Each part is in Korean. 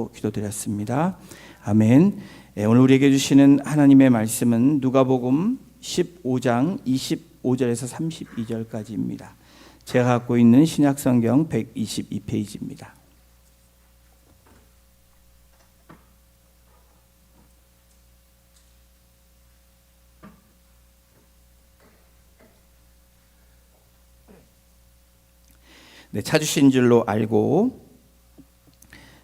이름으로 기도드렸습니다. 아멘. 오늘 우리에게 주시는 하나님의 말씀은 누가복음 15장 25절에서 32절까지입니다. 제가 갖고 있는 신약성경 122페이지입니다. 네, 찾으신 줄로 알고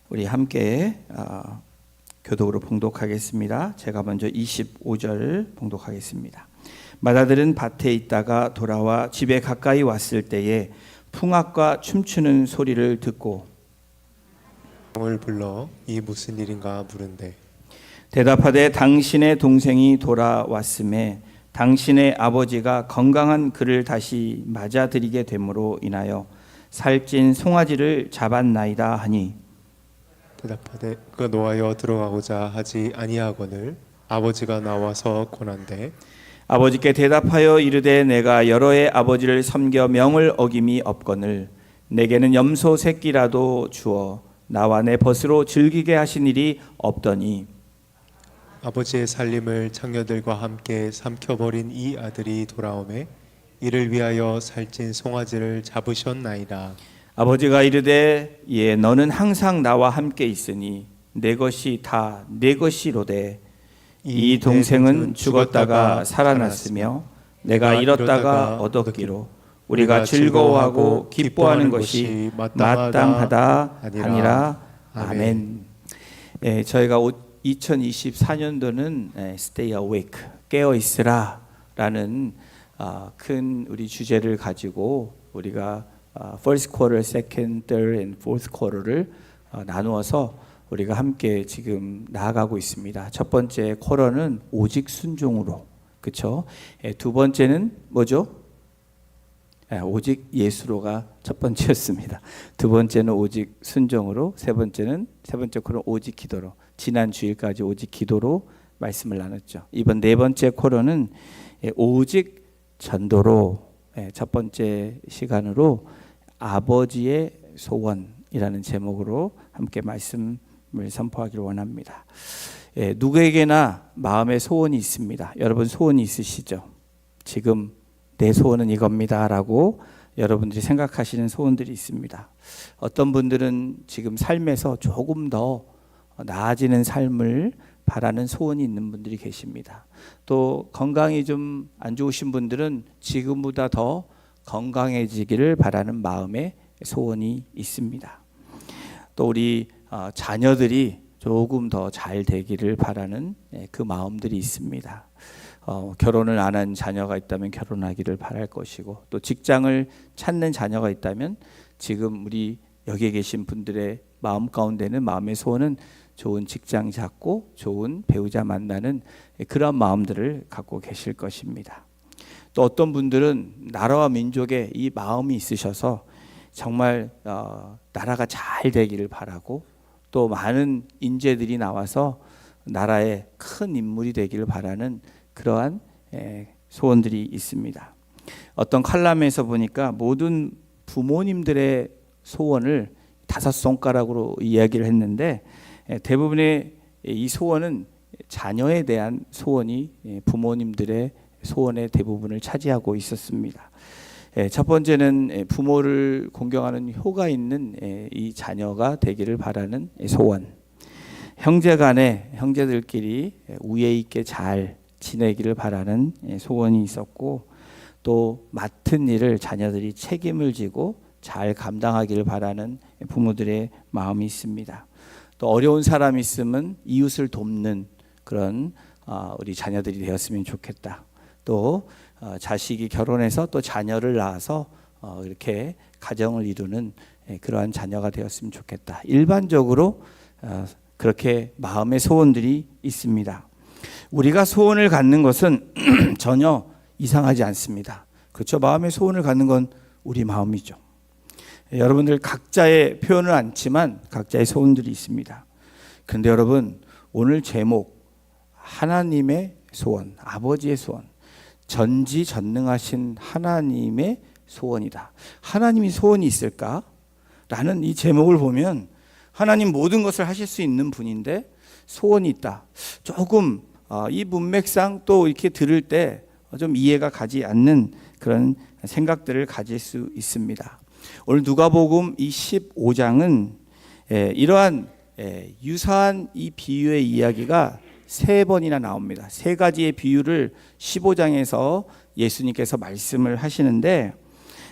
우리 함께 교독으로 봉독하겠습니다. 제가 먼저 25절 봉독하겠습니다. 마다들은 밭에 있다가 돌아와 집에 가까이 왔을 때에 풍악과 춤추는 소리를 듣고 을 불러 이 무슨 일인가 물은데 대답하되 당신의 동생이 돌아왔음에 당신의 아버지가 건강한 그를 다시 맞아들이게 됨으로 인하여 살찐 송아지를 잡았나이다 하니 대답하되 그가 노하여 들어가고자 하지 아니하거늘 아버지가 나와서 권한대 아버지께 대답하여 이르되 내가 여러 해 아버지를 섬겨 명을 어김이 없거늘 내게는 염소 새끼라도 주어 나와 내 벗으로 즐기게 하신 일이 없더니 아버지의 살림을 장녀들과 함께 삼켜버린 이 아들이 돌아오매 이를 위하여 살찐 송아지를 잡으셨나이다. 아버지가 이르되 예 너는 항상 나와 함께 있으니 내 것이 다 내 것이로되 이 동생은 죽었다가 살아났으며 내가 잃었다가 얻었기로 우리가 즐거워하고 기뻐하는 것이 마땅하다 하니라. 아멘. 예, 저희가 2024년도는 Stay Awake, 깨어 있으라 라는 큰 우리 주제를 가지고 우리가 First Quarter, Second, Third, and Fourth Quarter를 나누어서 우리가 함께 지금 나아가고 있습니다. 첫 번째 쿼터는 오직 순종으로, 그렇죠? 두 번째는 뭐죠? 오직 예수로가 첫 번째였습니다. 두 번째는 오직 순종으로, 세 번째 쿼터는 오직 기도로. 지난 주일까지 오직 기도로 말씀을 나눴죠. 이번 네 번째 쿼터는 오직 전도로, 첫 번째 시간으로 아버지의 소원이라는 제목으로 함께 말씀을 선포하기를 원합니다. 누구에게나 마음의 소원이 있습니다. 여러분 소원이 있으시죠? 지금 내 소원은 이겁니다 라고 여러분들이 생각하시는 소원들이 있습니다. 어떤 분들은 지금 삶에서 조금 더 나아지는 삶을 바라는 소원이 있는 분들이 계십니다. 또 건강이 좀 안 좋으신 분들은 지금보다 더 건강해지기를 바라는 마음의 소원이 있습니다. 또 우리 자녀들이 조금 더 잘 되기를 바라는 그 마음들이 있습니다. 결혼을 안 한 자녀가 있다면 결혼하기를 바랄 것이고 또 직장을 찾는 자녀가 있다면 지금 우리 여기에 계신 분들의 마음 가운데는 마음의 소원은 좋은 직장 잡고 좋은 배우자 만나는 그런 마음들을 갖고 계실 것입니다. 또 어떤 분들은 나라와 민족에 이 마음이 있으셔서 정말 나라가 잘 되기를 바라고 또 많은 인재들이 나와서 나라의 큰 인물이 되기를 바라는 그러한 소원들이 있습니다. 어떤 칼럼에서 보니까 모든 부모님들의 소원을 5손가락으로 이야기를 했는데 대부분의 이 소원은 자녀에 대한 소원이 부모님들의 소원의 대부분을 차지하고 있었습니다. 첫 번째는 부모를 공경하는 효가 있는 이 자녀가 되기를 바라는 소원. 형제들끼리 우애 있게 잘 지내기를 바라는 소원이 있었고 또 맡은 일을 자녀들이 책임을 지고 잘 감당하기를 바라는 부모들의 마음이 있습니다. 또 어려운 사람이 있으면 이웃을 돕는 그런 우리 자녀들이 되었으면 좋겠다. 또 자식이 결혼해서 또 자녀를 낳아서 이렇게 가정을 이루는 그러한 자녀가 되었으면 좋겠다. 일반적으로 그렇게 마음의 소원들이 있습니다. 우리가 소원을 갖는 것은 전혀 이상하지 않습니다. 그렇죠? 마음의 소원을 갖는 건 우리 마음이죠. 여러분들 각자의 표현은 않지만 각자의 소원들이 있습니다. 그런데 여러분 오늘 제목 하나님의 소원, 아버지의 소원, 전지전능하신 하나님의 소원이다. 하나님이 소원이 있을까? 라는 이 제목을 보면 하나님 모든 것을 하실 수 있는 분인데 소원이 있다. 조금 이 문맥상 또 이렇게 들을 때 좀 이해가 가지 않는 그런 생각들을 가질 수 있습니다. 오늘 누가복음 이 15장은 이러한 유사한 이 비유의 이야기가 3번이나 나옵니다. 3가지의 비유를 15장에서 예수님께서 말씀을 하시는데,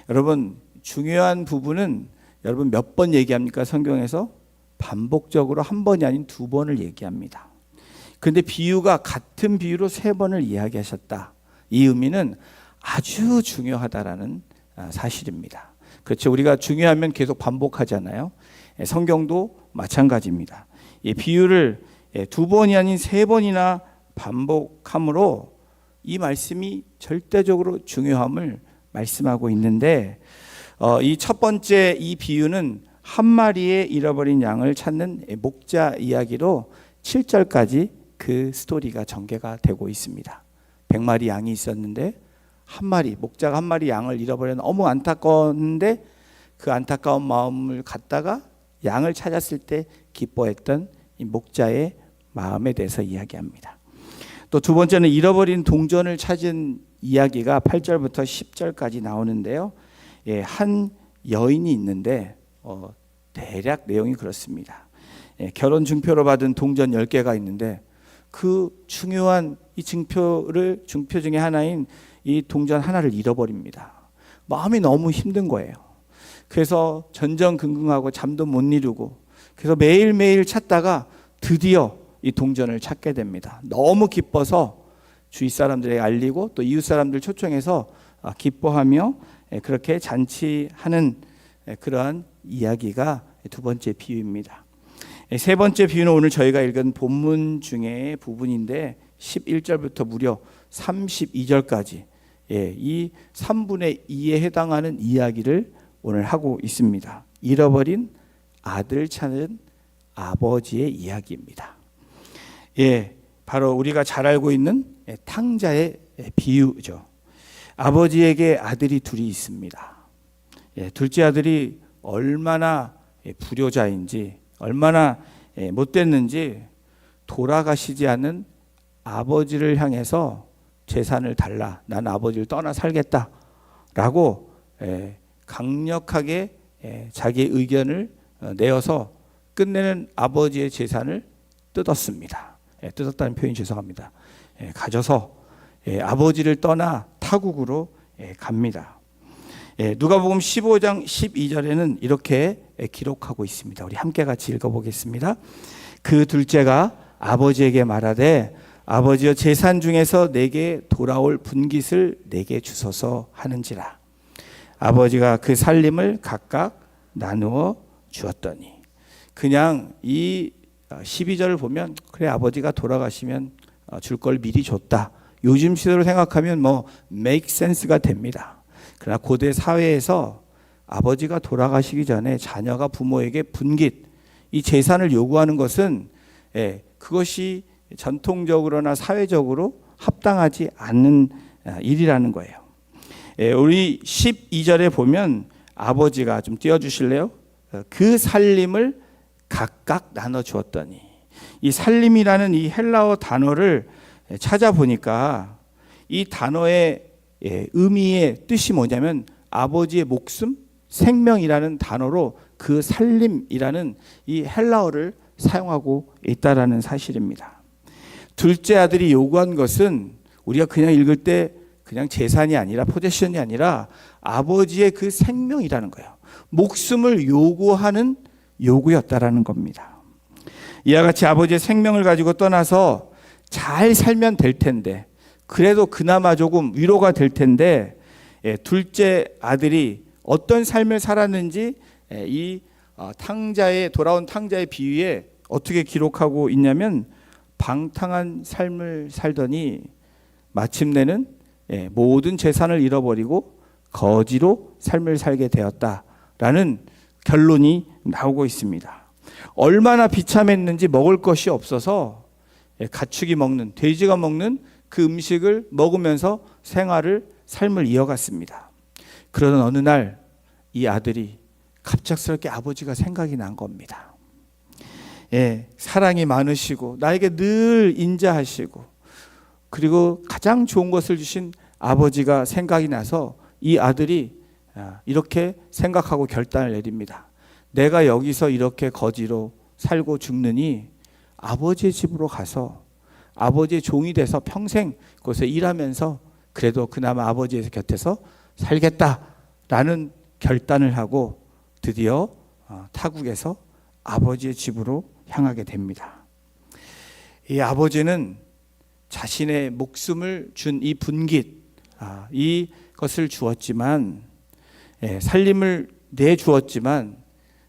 여러분 중요한 부분은 여러분 몇 번 얘기합니까? 성경에서 반복적으로 1번이 아닌 2번을 얘기합니다. 그런데 비유가 같은 비유로 3번을 이야기하셨다. 이 의미는 아주 중요하다라는 사실입니다. 그렇죠. 우리가 중요하면 계속 반복하잖아요. 성경도 마찬가지입니다. 이 비유를 2번이 아닌 3번이나 반복함으로 이 말씀이 절대적으로 중요함을 말씀하고 있는데, 이 첫 번째 이 비유는 한 마리의 잃어버린 양을 찾는 목자 이야기로 7절까지 그 스토리가 전개가 되고 있습니다. 100마리 양이 있었는데 목자가 한 마리 양을 잃어버려 너무 안타까웠는데, 그 안타까운 마음을 갖다가 양을 찾았을 때 기뻐했던 이 목자의 마음에 대해서 이야기합니다. 또 두 번째는 잃어버린 동전을 찾은 이야기가 8절부터 10절까지 나오는데요. 한 여인이 있는데 대략 내용이 그렇습니다. 결혼 증표로 받은 동전 10개가 있는데 그 중요한 이 증표 중에 하나인 이 동전 하나를 잃어버립니다. 마음이 너무 힘든 거예요. 그래서 전전긍긍하고 잠도 못 이루고, 그래서 매일매일 찾다가 드디어 이 동전을 찾게 됩니다. 너무 기뻐서 주위 사람들에게 알리고 또 이웃 사람들 초청해서 기뻐하며 그렇게 잔치하는 그러한 이야기가 두 번째 비유입니다. 세 번째 비유는 오늘 저희가 읽은 본문 중에 부분인데 11절부터 무려 32절까지 이 3분의 2에 해당하는 이야기를 오늘 하고 있습니다. 잃어버린 아들 찾는 아버지의 이야기입니다. 바로 우리가 잘 알고 있는 탕자의 비유죠. 아버지에게 아들이 둘이 있습니다. 둘째 아들이 얼마나 불효자인지, 얼마나 못됐는지 돌아가시지 않은 아버지를 향해서 재산을 달라, 난 아버지를 떠나 살겠다라고 강력하게 자기의 의견을 내어서 끝내는 아버지의 재산을 뜯었습니다. 뜯었다는 표현이 죄송합니다. 가져서 아버지를 떠나 타국으로 갑니다. 누가복음 15장 12절에는 이렇게 기록하고 있습니다. 우리 함께 같이 읽어보겠습니다. 그 둘째가 아버지에게 말하되 아버지여 재산 중에서 내게 돌아올 분깃을 내게 주소서 하는지라. 아버지가 그 살림을 각각 나누어 주었더니, 그냥 이 12절을 보면 그래 아버지가 돌아가시면 줄 걸 미리 줬다, 요즘 시대로 생각하면 make sense가 됩니다. 그러나 고대 사회에서 아버지가 돌아가시기 전에 자녀가 부모에게 분깃, 이 재산을 요구하는 것은 그것이 전통적으로나 사회적으로 합당하지 않는 일이라는 거예요. 우리 12절에 보면 아버지가 좀 띄워주실래요? 그 살림을 각각 나눠 주었더니, 이 살림이라는 이 헬라어 단어를 찾아보니까 이 단어의 의미의 뜻이 뭐냐면 아버지의 목숨, 생명이라는 단어로 그 살림이라는 이 헬라어를 사용하고 있다라는 사실입니다. 둘째 아들이 요구한 것은 우리가 그냥 읽을 때 그냥 재산이 아니라 포제션이 아니라 아버지의 그 생명이라는 거예요. 목숨을 요구하는 요구였다라는 겁니다. 이와 같이 아버지의 생명을 가지고 떠나서 잘 살면 될 텐데, 그래도 그나마 조금 위로가 될 텐데, 둘째 아들이 어떤 삶을 살았는지 이 돌아온 탕자의 비유에 어떻게 기록하고 있냐면, 방탕한 삶을 살더니 마침내는 모든 재산을 잃어버리고 거지로 삶을 살게 되었다라는 결론이 나오고 있습니다. 얼마나 비참했는지 먹을 것이 없어서 가축이 먹는, 돼지가 먹는 그 음식을 먹으면서 삶을 이어갔습니다. 그러던 어느 날 이 아들이 갑작스럽게 아버지가 생각이 난 겁니다. 사랑이 많으시고 나에게 늘 인자하시고 그리고 가장 좋은 것을 주신 아버지가 생각이 나서 이 아들이 이렇게 생각하고 결단을 내립니다. 내가 여기서 이렇게 거지로 살고 죽느니 아버지의 집으로 가서 아버지의 종이 돼서 평생 그곳에 일하면서 그래도 그나마 아버지의 곁에서 살겠다라는 결단을 하고 드디어 타국에서 아버지의 집으로 향하게 됩니다. 이 아버지는 자신의 목숨을 준 이 분깃, 이것을 주었지만, 살림을 내주었지만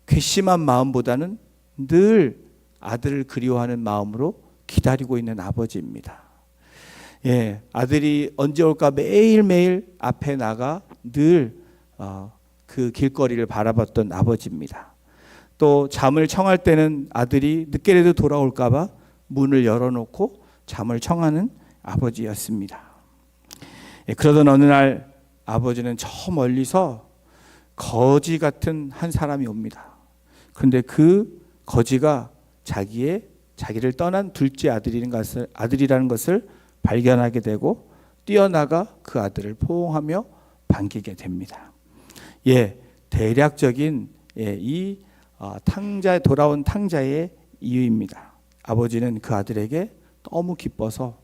괘씸한 마음보다는 늘 아들을 그리워하는 마음으로 기다리고 있는 아버지입니다. 아들이 언제 올까 매일매일 앞에 나가 늘 그 길거리를 바라봤던 아버지입니다. 또 잠을 청할 때는 아들이 늦게라도 돌아올까 봐 문을 열어놓고 잠을 청하는 아버지였습니다. 그러던 어느 날 아버지는 저 멀리서 거지 같은 한 사람이 옵니다. 그런데 그 거지가 자기를 떠난 둘째 아들이라는 것을 발견하게 되고 뛰어나가 그 아들을 포옹하며 반기게 됩니다. 대략적인 이 돌아온 탕자의 이유입니다. 아버지는 그 아들에게 너무 기뻐서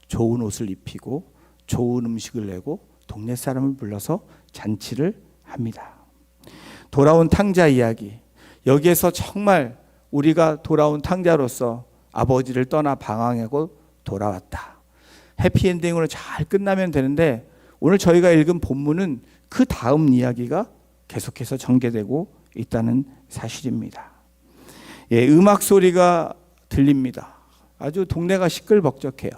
좋은 옷을 입히고 좋은 음식을 내고 동네 사람을 불러서 잔치를 합니다. 돌아온 탕자 이야기. 여기에서 정말 우리가 돌아온 탕자로서 아버지를 떠나 방황하고 돌아왔다. 해피엔딩으로 잘 끝나면 되는데 오늘 저희가 읽은 본문은 그 다음 이야기가 계속해서 전개되고 있다는 사실입니다. 음악 소리가 들립니다. 아주 동네가 시끌벅적해요.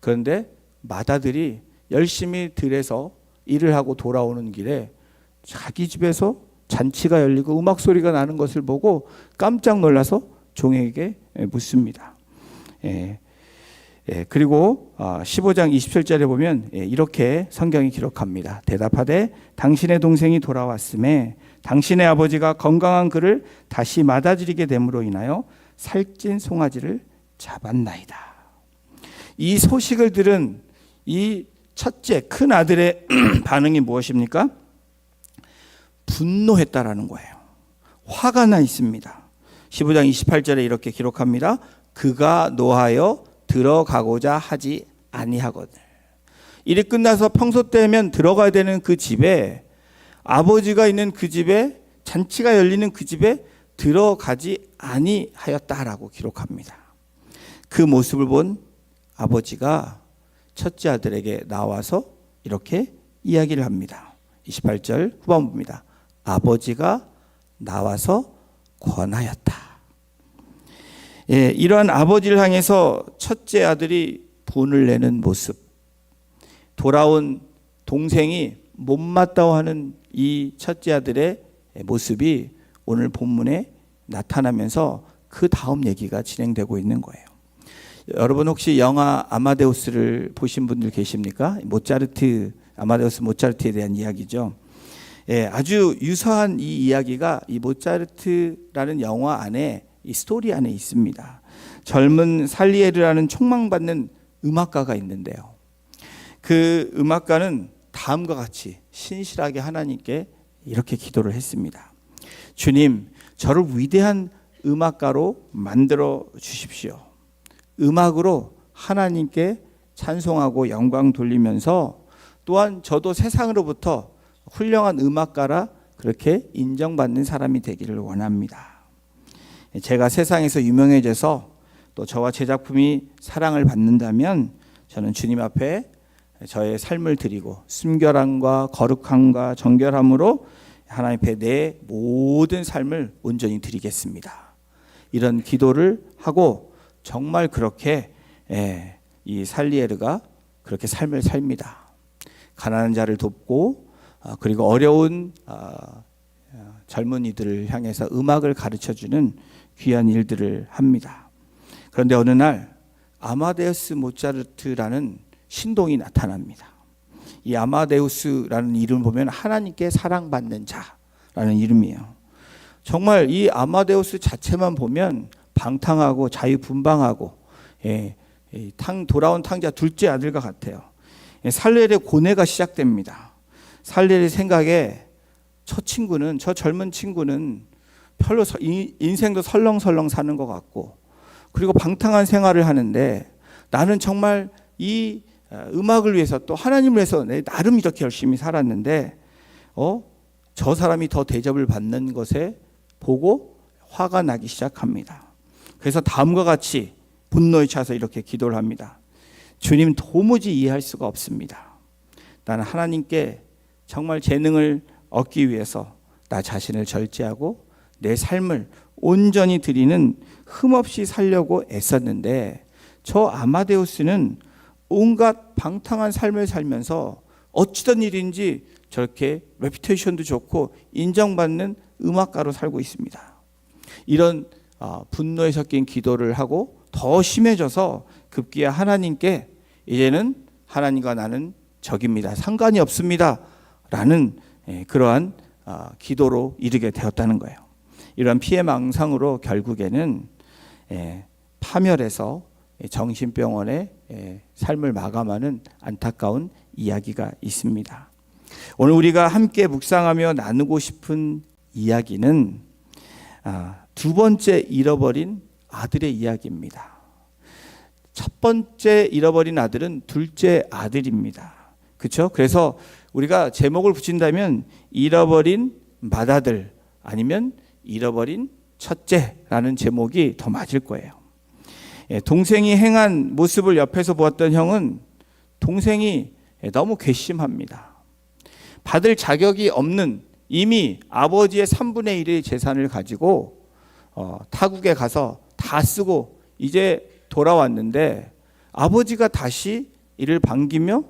그런데 마다들이 열심히 들에서 일을 하고 돌아오는 길에 자기 집에서 잔치가 열리고 음악 소리가 나는 것을 보고 깜짝 놀라서 종에게 묻습니다. 그리고 15장 27절에 보면 이렇게 성경이 기록합니다. 대답하되 당신의 동생이 돌아왔음에 당신의 아버지가 건강한 그를 다시 맞아들이게 됨으로 인하여 살찐 송아지를 잡았나이다. 이 소식을 들은 이 첫째 큰 아들의 반응이 무엇입니까? 분노했다라는 거예요. 화가 나 있습니다. 15장 28절에 이렇게 기록합니다. 그가 노하여 들어가고자 하지 아니하거늘. 일이 끝나서 평소 때면 들어가야 되는 그 집에, 아버지가 있는 그 집에, 잔치가 열리는 그 집에 들어가지 아니하였다라고 기록합니다. 그 모습을 본 아버지가 첫째 아들에게 나와서 이렇게 이야기를 합니다. 28절 후반부입니다. 아버지가 나와서 권하였다. 이러한 아버지를 향해서 첫째 아들이 분을 내는 모습, 돌아온 동생이 못마땅하는 이 첫째 아들의 모습이 오늘 본문에 나타나면서 그 다음 얘기가 진행되고 있는 거예요. 여러분 혹시 영화 아마데우스를 보신 분들 계십니까? 아마데우스 모차르트에 대한 이야기죠. 아주 유사한 이 이야기가 이 모차르트라는 영화 안에, 이 스토리 안에 있습니다. 젊은 살리에르라는 촉망받는 음악가가 있는데요. 그 음악가는 다음과 같이 신실하게 하나님께 이렇게 기도를 했습니다. 주님, 저를 위대한 음악가로 만들어 주십시오. 음악으로 하나님께 찬송하고 영광 돌리면서 또한 저도 세상으로부터 훌륭한 음악가라 그렇게 인정받는 사람이 되기를 원합니다. 제가 세상에서 유명해져서 또 저와 제 작품이 사랑을 받는다면 저는 주님 앞에 저의 삶을 드리고 순결함과 거룩함과 정결함으로 하나님 앞에 내 모든 삶을 온전히 드리겠습니다. 이런 기도를 하고 정말 그렇게 이 살리에르가 그렇게 삶을 삽니다. 가난한 자를 돕고 그리고 어려운 젊은이들을 향해서 음악을 가르쳐주는 귀한 일들을 합니다. 그런데 어느 날 아마데우스 모차르트라는 신동이 나타납니다. 이 아마데우스라는 이름을 보면 하나님께 사랑받는 자라는 이름이에요. 정말 이 아마데우스 자체만 보면 방탕하고 자유분방하고 돌아온 탕자 둘째 아들과 같아요. 살렐의 고뇌가 시작됩니다. 살렐의 생각에 저 젊은 친구는 별로 인생도 설렁설렁 사는 것 같고, 그리고 방탕한 생활을 하는데 나는 정말 이 음악을 위해서 또 하나님을 위해서 나름 이렇게 열심히 살았는데 저 사람이 더 대접을 받는 것에 보고 화가 나기 시작합니다. 그래서 다음과 같이 분노에 차서 이렇게 기도를 합니다. 주님, 도무지 이해할 수가 없습니다. 나는 하나님께 정말 재능을 얻기 위해서 나 자신을 절제하고 내 삶을 온전히 드리는 흠없이 살려고 애썼는데 저 아마데우스는 온갖 방탕한 삶을 살면서 어찌된 일인지 저렇게 레퓨테이션도 좋고 인정받는 음악가로 살고 있습니다. 이런 분노에 섞인 기도를 하고 더 심해져서 급기야 하나님께 이제는 하나님과 나는 적입니다. 상관이 없습니다. 라는 그러한 기도로 이르게 되었다는 거예요. 이러한 피해망상으로 결국에는 파멸해서 정신병원에 삶을 마감하는 안타까운 이야기가 있습니다. 오늘 우리가 함께 묵상하며 나누고 싶은 이야기는 두 번째 잃어버린 아들의 이야기입니다. 첫 번째 잃어버린 아들은 둘째 아들입니다. 그렇죠? 그래서 우리가 제목을 붙인다면 잃어버린 맏아들 아니면 잃어버린 첫째라는 제목이 더 맞을 거예요. 동생이 행한 모습을 옆에서 보았던 형은 동생이 너무 괘씸합니다. 받을 자격이 없는 이미 아버지의 3분의 1의 재산을 가지고 타국에 가서 다 쓰고 이제 돌아왔는데 아버지가 다시 이를 반기며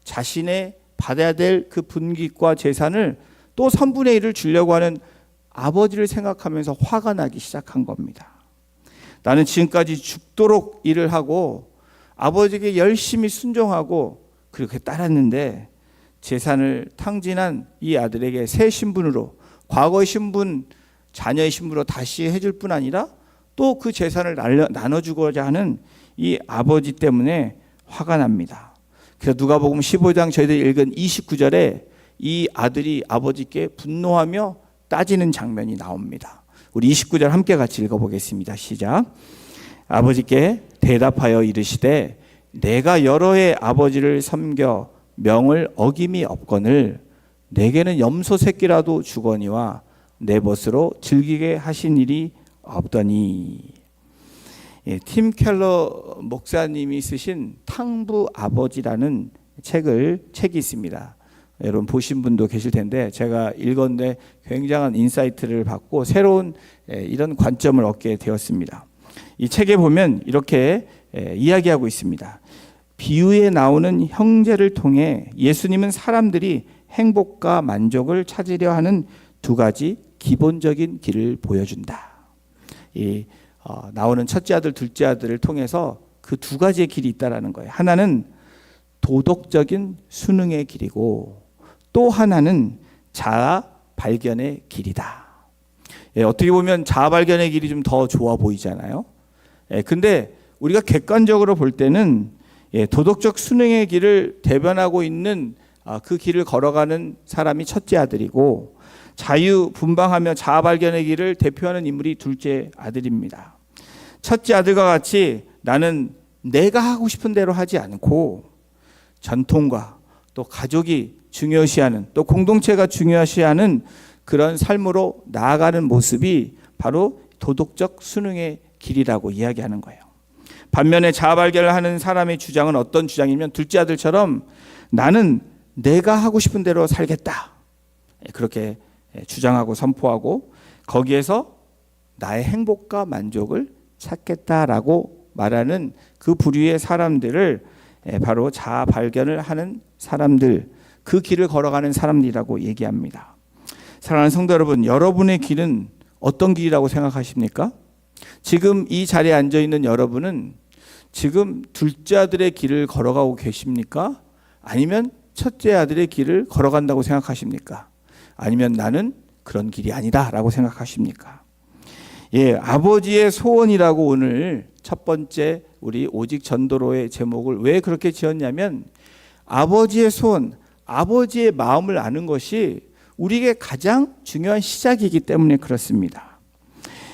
자신의 받아야 될 그 분깃과 재산을 또 3분의 1을 주려고 하는 아버지를 생각하면서 화가 나기 시작한 겁니다. 나는 지금까지 죽도록 일을 하고 아버지에게 열심히 순종하고 그렇게 따랐는데 재산을 탕진한 이 아들에게 새 신분으로, 과거의 신분, 자녀의 신분으로 다시 해줄 뿐 아니라 또 그 재산을 나눠주고자 하는 이 아버지 때문에 화가 납니다. 그래서 누가복음 15장 저희들이 읽은 29절에 이 아들이 아버지께 분노하며 따지는 장면이 나옵니다. 우리 29절 함께 같이 읽어보겠습니다. 시작. 아버지께 대답하여 이르시되 내가 여러 해 아버지를 섬겨 명을 어김이 없거늘 내게는 염소 새끼라도 주거니와 내 벗으로 즐기게 하신 일이 없더니. 팀 켈러 목사님이 쓰신 탕부 아버지라는 책이 있습니다. 여러분 보신 분도 계실 텐데 제가 읽었는데 굉장한 인사이트를 받고 새로운 이런 관점을 얻게 되었습니다. 이 책에 보면 이렇게 이야기하고 있습니다. 비유에 나오는 형제를 통해 예수님은 사람들이 행복과 만족을 찾으려 하는 두 가지 기본적인 길을 보여준다. 이 나오는 첫째 아들, 둘째 아들을 통해서 그 두 가지의 길이 있다라는 거예요. 하나는 도덕적인 순응의 길이고 또 하나는 자아 발견의 길이다. 어떻게 보면 자아 발견의 길이 좀 더 좋아 보이잖아요. 근데 우리가 객관적으로 볼 때는 도덕적 순응의 길을 대변하고 있는 그 길을 걸어가는 사람이 첫째 아들이고 자유분방하며 자아 발견의 길을 대표하는 인물이 둘째 아들입니다. 첫째 아들과 같이 나는 내가 하고 싶은 대로 하지 않고 전통과 또 가족이 중요시하는 또 공동체가 중요시하는 그런 삶으로 나아가는 모습이 바로 도덕적 순응의 길이라고 이야기하는 거예요. 반면에 자아 발견을 하는 사람의 주장은 어떤 주장이면 둘째 아들처럼 나는 내가 하고 싶은 대로 살겠다. 그렇게 주장하고 선포하고 거기에서 나의 행복과 만족을 찾겠다라고 말하는 그 부류의 사람들을 바로 자아 발견을 하는 사람들, 그 길을 걸어가는 사람들이라고 얘기합니다. 사랑하는 성도 여러분, 여러분의 길은 어떤 길이라고 생각하십니까? 지금 이 자리에 앉아 있는 여러분은 지금 둘째 아들의 길을 걸어가고 계십니까? 아니면 첫째 아들의 길을 걸어간다고 생각하십니까? 아니면 나는 그런 길이 아니다라고 생각하십니까? 예, 아버지의 소원이라고 오늘 첫 번째 우리 오직 전도로의 제목을 왜 그렇게 지었냐면 아버지의 소원, 아버지의 마음을 아는 것이 우리에게 가장 중요한 시작이기 때문에 그렇습니다.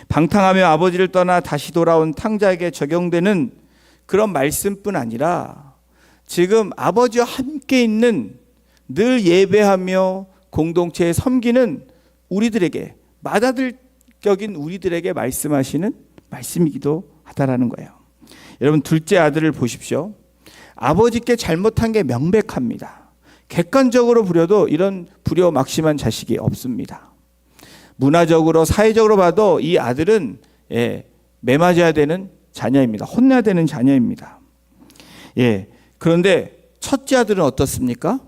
방탕하며 아버지를 떠나 다시 돌아온 탕자에게 적용되는 그런 말씀뿐 아니라 지금 아버지와 함께 있는 늘 예배하며 공동체에 섬기는 우리들에게 맏아들격인 우리들에게 말씀하시는 말씀이기도 하다라는 거예요. 여러분 둘째 아들을 보십시오. 아버지께 잘못한 게 명백합니다. 객관적으로 부려도 이런 불효막심한 자식이 없습니다. 문화적으로 사회적으로 봐도 이 아들은 매맞아야 되는 자녀입니다. 혼내야 되는 자녀입니다. 그런데 첫째 아들은 어떻습니까?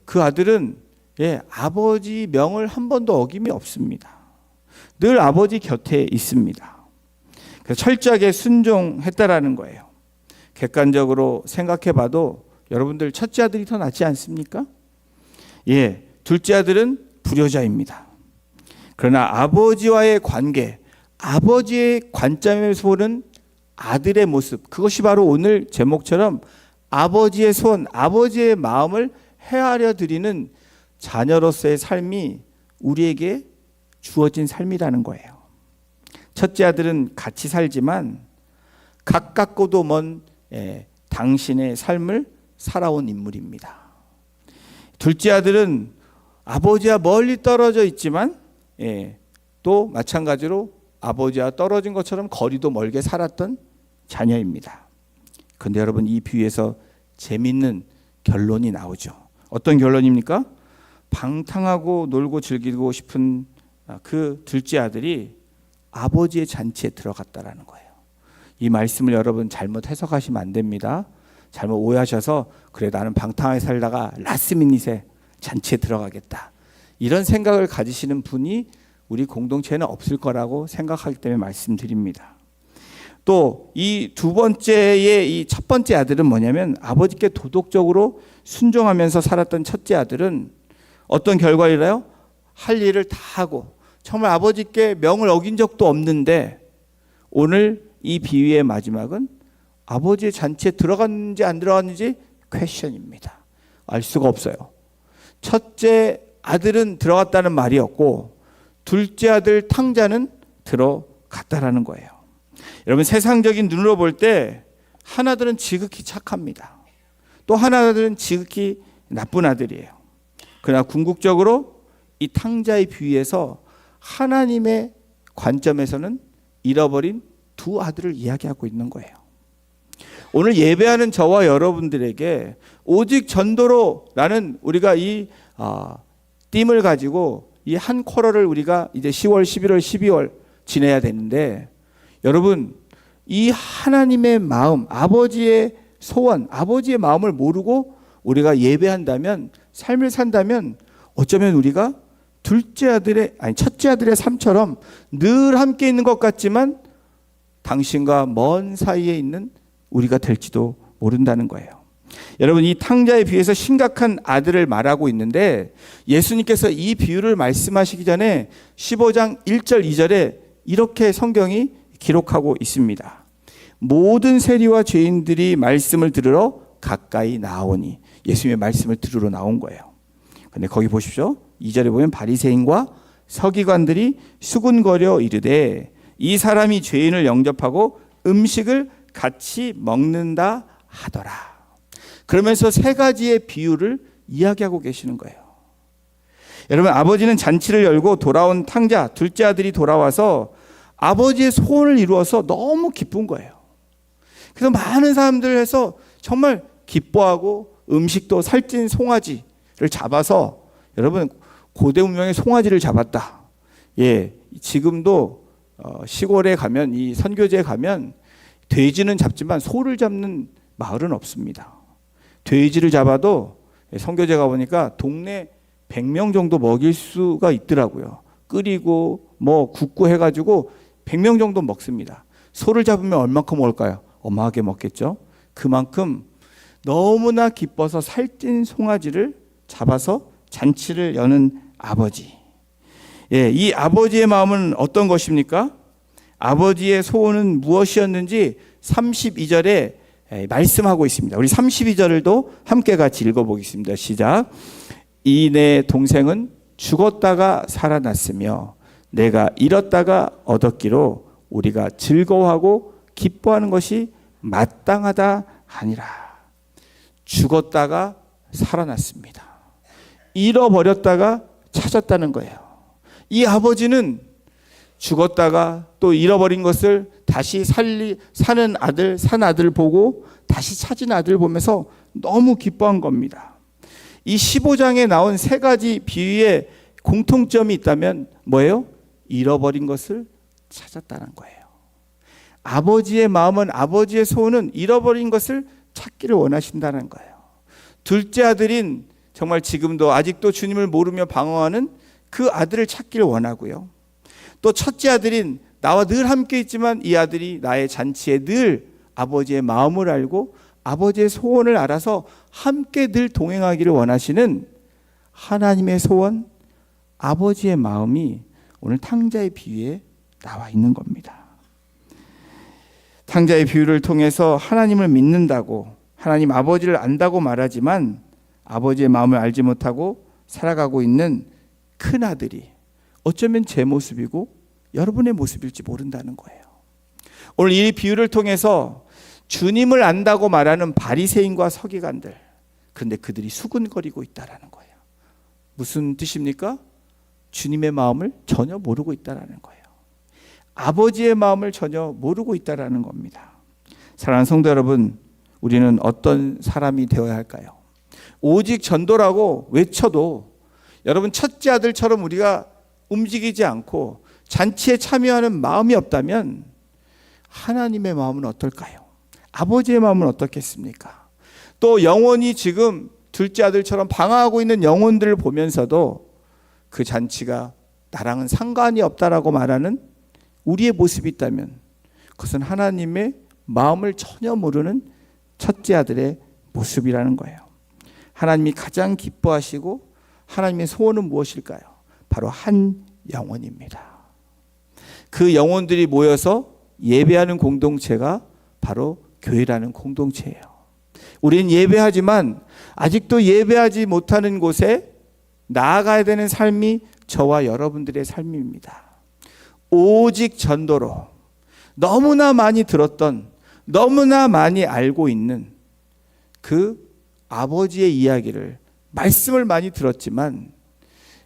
그 아들은 아버지 명을 한 번도 어김이 없습니다. 늘 아버지 곁에 있습니다. 그래서 철저하게 순종했다라는 거예요. 객관적으로 생각해 봐도 여러분들 첫째 아들이 더 낫지 않습니까? 둘째 아들은 불효자입니다. 그러나 아버지와의 관계, 아버지의 관점에서 보는 아들의 모습, 그것이 바로 오늘 제목처럼 아버지의 손, 아버지의 마음을 헤아려 드리는 자녀로서의 삶이 우리에게 주어진 삶이라는 거예요. 첫째 아들은 같이 살지만 가깝고도 먼 당신의 삶을 살아온 인물입니다. 둘째 아들은 아버지와 멀리 떨어져 있지만 또 마찬가지로 아버지와 떨어진 것처럼 거리도 멀게 살았던 자녀입니다. 그런데 여러분 이 비유에서 재밌는 결론이 나오죠. 어떤 결론입니까? 방탕하고 놀고 즐기고 싶은 그 둘째 아들이 아버지의 잔치에 들어갔다라는 거예요. 이 말씀을 여러분 잘못 해석하시면 안 됩니다. 잘못 오해하셔서 그래 나는 방탕하게 살다가 라스미닛에 잔치에 들어가겠다. 이런 생각을 가지시는 분이 우리 공동체에는 없을 거라고 생각하기 때문에 말씀드립니다. 또 이 두 번째의 이 첫 번째 아들은 뭐냐면 아버지께 도덕적으로 순종하면서 살았던 첫째 아들은 어떤 결과이라요? 할 일을 다 하고 정말 아버지께 명을 어긴 적도 없는데 오늘 이 비유의 마지막은 아버지의 잔치에 들어갔는지 안 들어갔는지 퀘션입니다. 알 수가 없어요. 첫째 아들은 들어갔다는 말이었고 둘째 아들 탕자는 들어갔다라는 거예요. 여러분 세상적인 눈으로 볼 때 하나들은 지극히 착합니다. 또 하나들은 지극히 나쁜 아들이에요. 그러나 궁극적으로 이 탕자의 비유에서 하나님의 관점에서는 잃어버린 두 아들을 이야기하고 있는 거예요. 오늘 예배하는 저와 여러분들에게 오직 전도로라는 우리가 이 띠을 가지고 이 한 쿼러를 우리가 이제 10월, 11월, 12월 지내야 되는데 여러분 이 하나님의 마음, 아버지의 소원, 아버지의 마음을 모르고 우리가 예배한다면 삶을 산다면 어쩌면 우리가 첫째 아들의 삶처럼 늘 함께 있는 것 같지만 당신과 먼 사이에 있는 우리가 될지도 모른다는 거예요. 여러분 이 탕자에 비해서 심각한 아들을 말하고 있는데 예수님께서 이 비유를 말씀하시기 전에 15장 1절 2절에 이렇게 성경이 기록하고 있습니다. 모든 세리와 죄인들이 말씀을 들으러 가까이 나오니 예수님의 말씀을 들으러 나온 거예요. 근데 거기 보십시오. 2절에 보면 바리새인과 서기관들이 수군거려 이르되 이 사람이 죄인을 영접하고 음식을 같이 먹는다 하더라. 그러면서 세 가지의 비유를 이야기하고 계시는 거예요. 여러분 아버지는 잔치를 열고 돌아온 탕자 둘째 아들이 돌아와서 아버지의 소원을 이루어서 너무 기쁜 거예요. 그래서 많은 사람들 해서 정말 기뻐하고 음식도 살찐 송아지를 잡아서 여러분 고대 문명의 송아지를 잡았다. 지금도 시골에 가면 이 선교지에 가면 돼지는 잡지만 소를 잡는 마을은 없습니다. 돼지를 잡아도 선교제 가보니까 동네 100명 정도 먹일 수가 있더라고요. 끓이고 뭐 굽고 해가지고 100명 정도 먹습니다. 소를 잡으면 얼마큼 먹을까요? 어마하게 먹겠죠. 그만큼 너무나 기뻐서 살찐 송아지를 잡아서 잔치를 여는 아버지. 예, 이 아버지의 마음은 어떤 것입니까? 아버지의 소원은 무엇이었는지 32절에 말씀하고 있습니다. 우리 32절을도 함께 같이 읽어보겠습니다. 시작. 이 내 동생은 죽었다가 살아났으며 내가 잃었다가 얻었기로 우리가 즐거워하고 기뻐하는 것이 마땅하다 하니라. 죽었다가 살아났습니다. 잃어버렸다가 찾았다는 거예요. 이 아버지는 죽었다가 또 잃어버린 것을 다시 산 아들 보고 다시 찾은 아들 보면서 너무 기뻐한 겁니다. 이 15장에 나온 세 가지 비유의 공통점이 있다면 뭐예요? 잃어버린 것을 찾았다는 거예요. 아버지의 마음은, 아버지의 소원은 잃어버린 것을 찾기를 원하신다는 거예요. 둘째 아들인 정말 지금도 아직도 주님을 모르며 방황하는 그 아들을 찾기를 원하고요. 또 첫째 아들인 나와 늘 함께 있지만 이 아들이 나의 잔치에 늘 아버지의 마음을 알고 아버지의 소원을 알아서 함께 늘 동행하기를 원하시는 하나님의 소원, 아버지의 마음이 오늘 탕자의 비유에 나와 있는 겁니다. 탕자의 비유를 통해서 하나님을 믿는다고, 하나님 아버지를 안다고 말하지만 아버지의 마음을 알지 못하고 살아가고 있는 큰 아들이 어쩌면 제 모습이고 여러분의 모습일지 모른다는 거예요. 오늘 이 비유를 통해서 주님을 안다고 말하는 바리새인과 서기관들, 그런데 그들이 수군거리고 있다라는 거예요. 무슨 뜻입니까? 주님의 마음을 전혀 모르고 있다라는 거예요. 아버지의 마음을 전혀 모르고 있다라는 겁니다. 사랑하는 성도 여러분, 우리는 어떤 사람이 되어야 할까요? 오직 전도라고 외쳐도 여러분 첫째 아들처럼 우리가 움직이지 않고 잔치에 참여하는 마음이 없다면 하나님의 마음은 어떨까요? 아버지의 마음은 어떻겠습니까? 또 영혼이 지금 둘째 아들처럼 방황하고 있는 영혼들을 보면서도 그 잔치가 나랑은 상관이 없다라고 말하는 우리의 모습이 있다면 그것은 하나님의 마음을 전혀 모르는 첫째 아들의 모습이라는 거예요. 하나님이 가장 기뻐하시고 하나님의 소원은 무엇일까요? 바로 한 영혼입니다. 그 영혼들이 모여서 예배하는 공동체가 바로 교회라는 공동체예요. 우리는 예배하지만 아직도 예배하지 못하는 곳에 나아가야 되는 삶이 저와 여러분들의 삶입니다. 오직 전도로 너무나 많이 들었던, 너무나 많이 알고 있는 그 아버지의 이야기를, 말씀을 많이 들었지만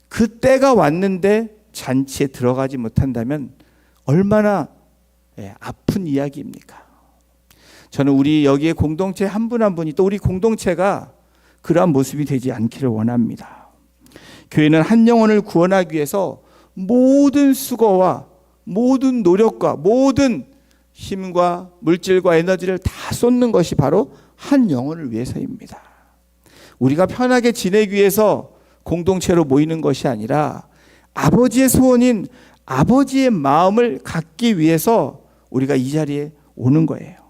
그 때가 왔는데 잔치에 들어가지 못한다면 얼마나 아픈 이야기입니까? 저는 우리 여기에 공동체 한 분 한 분이 또 우리 공동체가 그러한 모습이 되지 않기를 원합니다. 교회는 한 영혼을 구원하기 위해서 모든 수고와 모든 노력과 모든 힘과 물질과 에너지를 다 쏟는 것이 바로 한 영혼을 위해서입니다. 우리가 편하게 지내기 위해서 공동체로 모이는 것이 아니라 아버지의 소원인 아버지의 마음을 갖기 위해서 우리가 이 자리에 오는 거예요.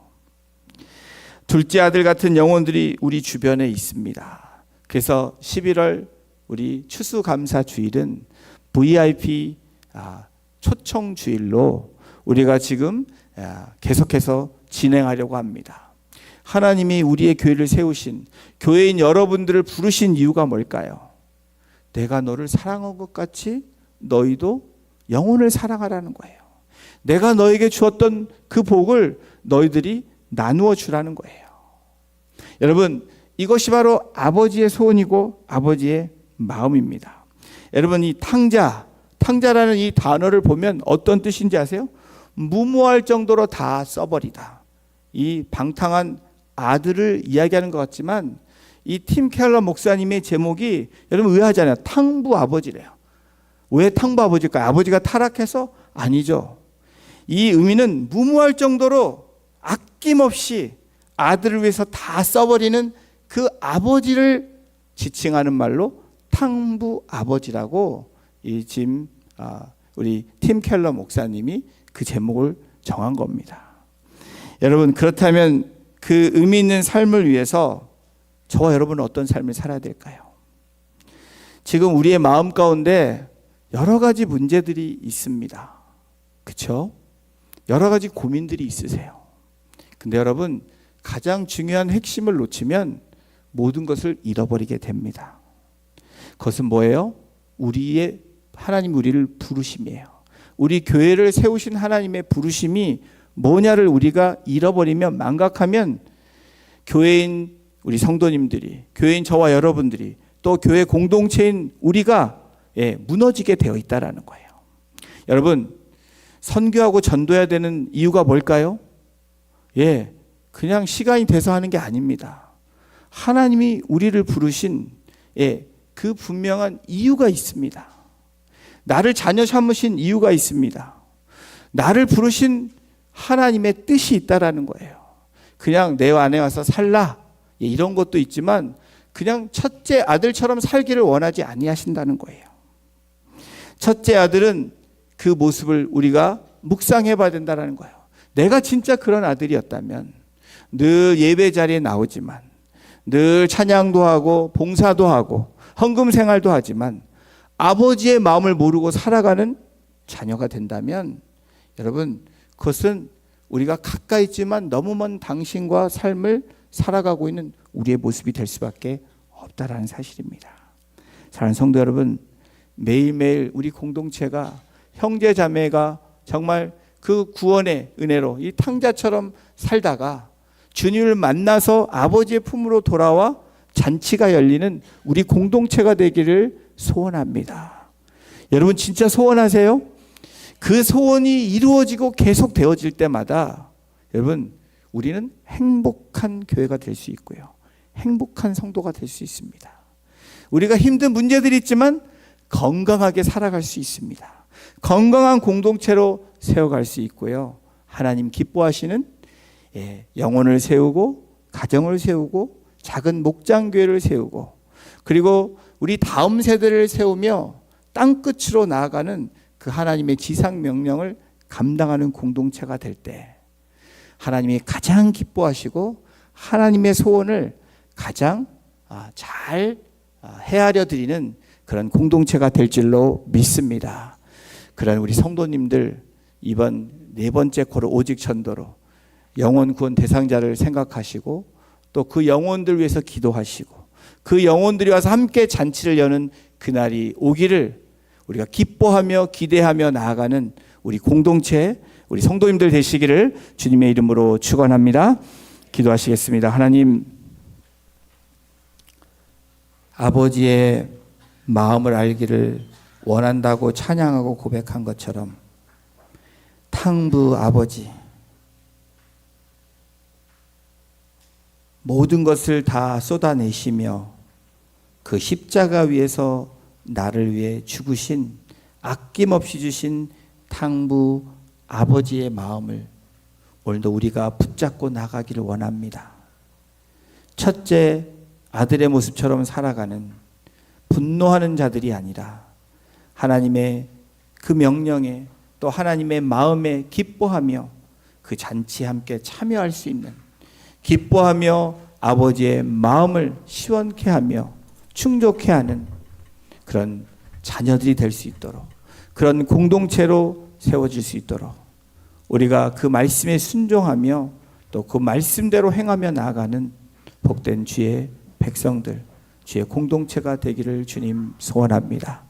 둘째 아들 같은 영혼들이 우리 주변에 있습니다. 그래서 11월 우리 추수감사 주일은 VIP 초청 주일로 우리가 지금 계속해서 진행하려고 합니다. 하나님이 우리의 교회를 세우신, 교회인 여러분들을 부르신 이유가 뭘까요? 내가 너를 사랑한 것 같이 너희도 영혼을 사랑하라는 거예요. 내가 너에게 주었던 그 복을 너희들이 나누어 주라는 거예요. 여러분, 이것이 바로 아버지의 소원이고 아버지의 마음입니다. 여러분, 이 탕자라는 이 단어를 보면 어떤 뜻인지 아세요? 무모할 정도로 다 써버리다. 이 방탕한 아들을 이야기하는 것 같지만 이 팀 켈러 목사님의 제목이 여러분 의아하잖아요. 탕부 아버지래요. 왜 탕부 아버지일까요? 아버지가 타락해서? 아니죠. 이 의미는 무모할 정도로 아낌없이 아들을 위해서 다 써버리는 그 아버지를 지칭하는 말로 탕부 아버지라고 우리 팀 켈러 목사님이 그 제목을 정한 겁니다. 여러분, 그렇다면 그 의미 있는 삶을 위해서 저와 여러분은 어떤 삶을 살아야 될까요? 지금 우리의 마음 가운데 여러 가지 문제들이 있습니다. 그렇죠? 여러 가지 고민들이 있으세요. 근데 여러분, 가장 중요한 핵심을 놓치면 모든 것을 잃어버리게 됩니다. 그것은 뭐예요? 하나님 우리를 부르심이에요. 우리 교회를 세우신 하나님의 부르심이 뭐냐를 우리가 잃어버리면, 망각하면 교회인 우리 성도님들이, 교회인 저와 여러분들이, 또 교회 공동체인 우리가 무너지게 되어 있다라는 거예요. 여러분, 선교하고 전도해야 되는 이유가 뭘까요? 그냥 시간이 돼서 하는 게 아닙니다. 하나님이 우리를 부르신 그 분명한 이유가 있습니다. 나를 자녀 삼으신 이유가 있습니다. 나를 부르신 하나님의 뜻이 있다라는 거예요. 그냥 내 안에 와서 살라 이런 것도 있지만 그냥 첫째 아들처럼 살기를 원하지 아니하신다는 거예요. 첫째 아들은 그 모습을 우리가 묵상해 봐야 된다는 거예요. 내가 진짜 그런 아들이었다면 늘 예배 자리에 나오지만, 늘 찬양도 하고 봉사도 하고 헌금 생활도 하지만 아버지의 마음을 모르고 살아가는 자녀가 된다면, 여러분, 그것은 우리가 가까이 있지만 너무 먼 당신과 삶을 살아가고 있는 우리의 모습이 될 수밖에 없다라는 사실입니다. 사랑하는 성도 여러분, 매일매일 우리 공동체가, 형제 자매가 정말 그 구원의 은혜로 이 탕자처럼 살다가 주님을 만나서 아버지의 품으로 돌아와 잔치가 열리는 우리 공동체가 되기를 소원합니다. 여러분, 진짜 소원하세요? 그 소원이 이루어지고 계속 되어질 때마다 여러분, 우리는 행복한 교회가 될 수 있고요, 행복한 성도가 될 수 있습니다. 우리가 힘든 문제들이 있지만 건강하게 살아갈 수 있습니다. 건강한 공동체로 세워갈 수 있고요, 하나님 기뻐하시는 영혼을 세우고 가정을 세우고 작은 목장교회를 세우고, 그리고 우리 다음 세대를 세우며 땅끝으로 나아가는 그 하나님의 지상 명령을 감당하는 공동체가 될 때 하나님이 가장 기뻐하시고 하나님의 소원을 가장 잘 헤아려 드리는 그런 공동체가 될 줄로 믿습니다. 그런 우리 성도님들, 이번 4번째 코로 오직 전도로 영혼 구원 대상자를 생각하시고 또 그 영혼들 위해서 기도하시고 그 영혼들이 와서 함께 잔치를 여는 그날이 오기를 우리가 기뻐하며 기대하며 나아가는 우리 공동체, 우리 성도님들 되시기를 주님의 이름으로 축원합니다. 기도하시겠습니다. 하나님, 아버지의 마음을 알기를 원한다고 찬양하고 고백한 것처럼 탕부 아버지, 모든 것을 다 쏟아내시며 그 십자가 위에서 나를 위해 죽으신, 아낌없이 주신 탕부 아버지의 마음을 오늘도 우리가 붙잡고 나가기를 원합니다. 첫째 아들의 모습처럼 살아가는 분노하는 자들이 아니라 하나님의 그 명령에, 또 하나님의 마음에 기뻐하며 그 잔치에 함께 참여할 수 있는, 기뻐하며 아버지의 마음을 시원케 하며 충족케 하는 그런 자녀들이 될 수 있도록, 그런 공동체로 세워질 수 있도록 우리가 그 말씀에 순종하며 또 그 말씀대로 행하며 나아가는 복된 주의 백성들, 주의 공동체가 되기를 주님 소원합니다.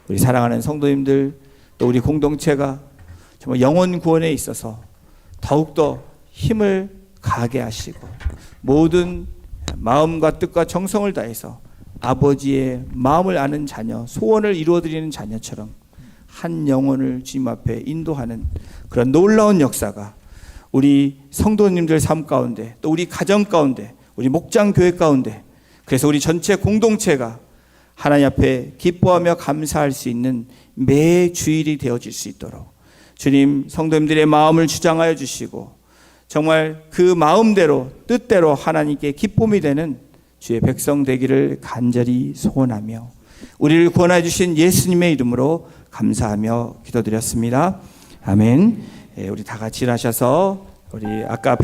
우리 사랑하는 성도님들, 또 우리 공동체가 정말 영혼 구원에 있어서 더욱더 힘을 가게 하시고 모든 마음과 뜻과 정성을 다해서 아버지의 마음을 아는 자녀, 소원을 이루어드리는 자녀처럼 한 영혼을 주님 앞에 인도하는 그런 놀라운 역사가 우리 성도님들 삶 가운데, 또 우리 가정 가운데, 우리 목장 교회 가운데, 그래서 우리 전체 공동체가 하나님 앞에 기뻐하며 감사할 수 있는 매 주일이 되어질 수 있도록 주님, 성도님들의 마음을 주장하여 주시고 정말 그 마음대로, 뜻대로 하나님께 기쁨이 되는 주의 백성 되기를 간절히 소원하며 우리를 구원해 주신 예수님의 이름으로 감사하며 기도드렸습니다. 아멘. 우리 다 같이 일하셔서 우리 아까 배웠